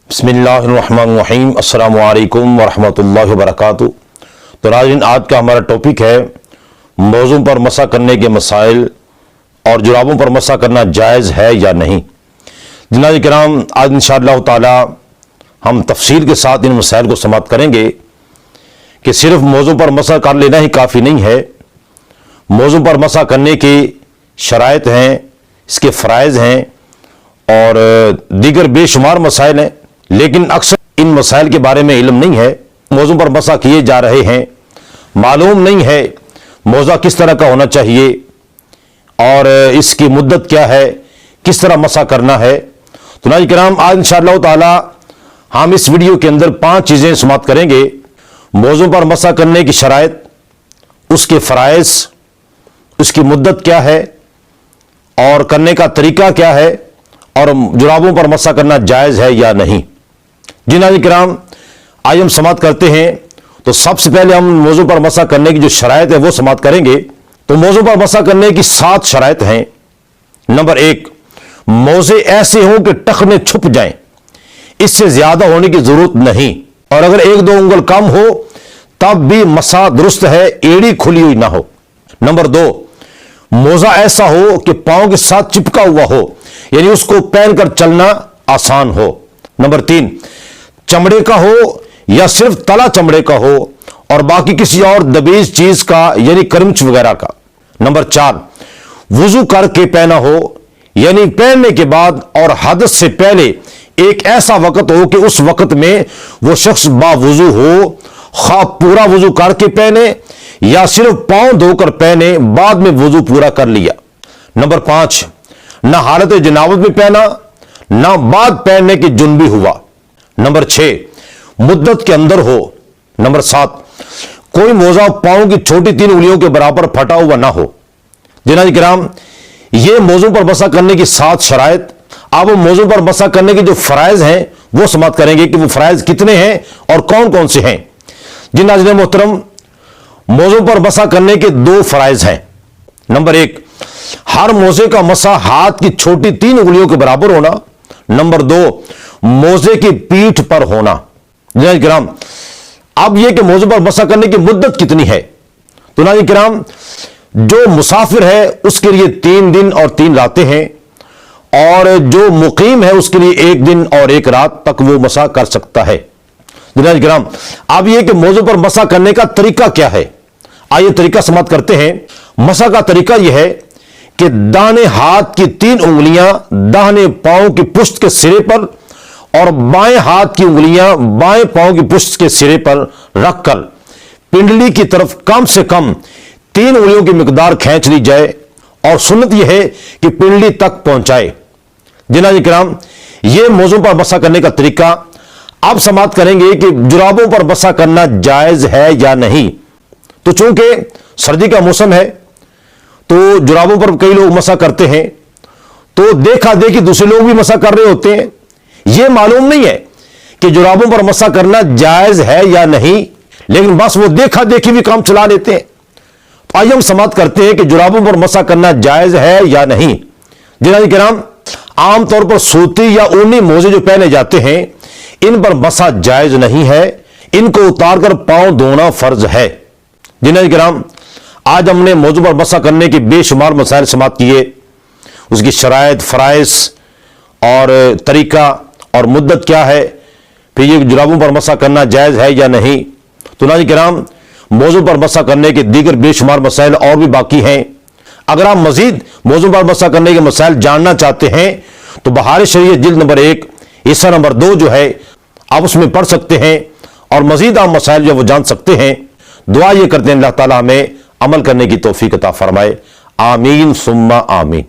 बिस्मिल्लाहिर्रहमानिर्रहीम। अस्सलामु अलैकुम वरहमतुल्लाहि वबरकातुहू। तो नाज़रीन, आज का हमारा टॉपिक है मौज़ू पर मसा करने के मसाइल और जुराबों पर मसा करना जायज़ है या नहीं। जनाज़ किराम, आज इंशाअल्लाह ताला हम तफसील के साथ इन मसाइल को समाप्त करेंगे कि सिर्फ मौज़ू पर मसा कर लेना ही काफ़ी नहीं है। मौज़ू पर मसा करने की शराइत हैं, इसके फ़राइज़ हैं और दीगर बेशुमार मसाइल हैं, लेकिन अक्सर इन मसाइल के बारे में इल्म नहीं है। मौज़ू पर मसा किए जा रहे हैं, मालूम नहीं है मौज़ा किस तरह का होना चाहिए और इसकी मुद्दत क्या है, किस तरह मसा करना है। तो नाज़रीन किराम, आज इंशाअल्लाह ताला हम इस वीडियो के अंदर 5 चीज़ें समाप्त करेंगे। मौज़ू पर मसा करने की शराइत, उसके फ़राइज़, उसकी मुद्दत क्या है और करने का तरीका क्या है, और जुराबों पर मसा करना जायज़ है या नहीं। जी नाज़रीन किराम, आज हम समाप्त करते हैं। तो सबसे पहले हम मौज़ू पर मसा करने की जो शराइत है वो समाप्त करेंगे। तो मौज़ू पर मसा करने की 7 शराइत हैं। नंबर 1, मौज़े ऐसे हों कि टखने छुप जाएं, इससे ज्यादा होने की जरूरत नहीं, और अगर 1-2 उंगल कम हो तब भी मसा दुरुस्त है, एड़ी खुली हुई ना हो। नंबर 2, मौज़ा ऐसा हो कि पांव के साथ चिपका हुआ हो, यानी उसको पहनकर चलना आसान हो। नंबर 3, चमड़े का हो या सिर्फ तला चमड़े का हो और बाकी किसी और दबीज चीज का, यानी क्रंच वगैरह का। नंबर 4, वुजू करके पहना हो, यानी पहनने के बाद और हदस से पहले एक ऐसा वक्त हो कि उस वक्त में वो शख्स बावुजू हो, खा पूरा वुजू करके पहने या सिर्फ पांव धोकर पहने, बाद में वुजू पूरा कर लिया। नंबर 5, न हालत जनाबत में पहना, न बाद पहनने की जुनबी हुआ। नंबर 6, मुद्दत के अंदर हो। नंबर 7, कोई मौज़ा पांव की छोटी 3 उंगलियों के बराबर फटा हुआ ना हो। जनाब किराम, ये मौज़ू पर मसा करने की 7 शराइत। अब मौज़ू पर मसा करने के जो फ़राइज़ हैं वो समाप्त करेंगे कि वो फ़राइज़ कितने हैं और कौन कौन से हैं। जी नाज़रीन मोहतरम, मौज़ू पर मसा करने के 2 फ़राइज़ हैं। नंबर 1, हर मौज़े का मसा हाथ की छोटी 3 उंगलियों के बराबर होना। नंबर 2, मौज़े की पीठ पर होना। नाज़रीन किराम, अब यह कि मौज़ू पर मसा करने की मुद्दत कितनी है। तो नाज़रीन किराम, जो मुसाफिर है उसके लिए 3 दिन और 3 रातें हैं, और जो मुकीम है उसके लिए 1 दिन और 1 रात तक वो मसा कर सकता है। नाज़रीन किराम, अब यह कि मौज़ू पर मसा करने का तरीका क्या है, आइए तरीका समाप्त करते हैं। मसा का तरीका यह है कि दाहिने हाथ की 3 उंगलियां दाहिने पांव की पुश्त के सिरे पर और बाएं हाथ की उंगलियां बाएं पांव की पुश्त के सिरे पर रखकर पिंडली की तरफ कम से कम 3 उंगलियों की मिकदार खींच ली जाए, और सुन्नत यह है कि पिंडली तक पहुंचाए। जनाब किराम, यह मौज़ू पर मसा करने का तरीका। अब समाप्त करेंगे कि जुराबों पर मसा करना जायज है या नहीं। तो चूंकि सर्दी का मौसम है तो जुराबों पर कई लोग मसा करते हैं, तो देखा देखी दूसरे लोग भी मसा कर रहे होते हैं। यह मालूम नहीं है कि जुराबों पर मसा करना जायज है या नहीं, लेकिन बस वो देखा देखी भी काम चला लेते हैं। तो आइए हम समाप्त करते हैं कि जुराबों पर मसा करना जायज है या नहीं। जनाब किराम, आमतौर पर सूती या ऊनी मोजे जो पहने जाते हैं, इन पर मसा जायज नहीं है, इनको उतारकर पांव धोना फर्ज है। जनाब किराम, आज हमने मौज़ू पर मसा करने के बेशुमार मसाइल समाप्त किए, उसकी शराइत, फ़राइज़ और तरीका और मुद्दत क्या है, फिर ये जुराबों पर मसा करना जायज़ है या नहीं। तो नाज़रीन किराम, मौज़ू पर मसा करने के दीगर बेशुमार मसाइल और भी बाकी हैं। अगर आप मज़ीद मौज़ू पर मसा करने के मसाइल जानना चाहते हैं तो बहार शरीयत जिल्द नंबर 1 हिस्सा नंबर 2 जो है, आप उसमें पढ़ सकते हैं और मज़ीद आप मसाइल जो वो जान सकते हैं। दुआ ये करते हैं अल्लाह ताला हमें अमल करने की तौफीक अता फरमाए। आमीन सुम्मा आमीन।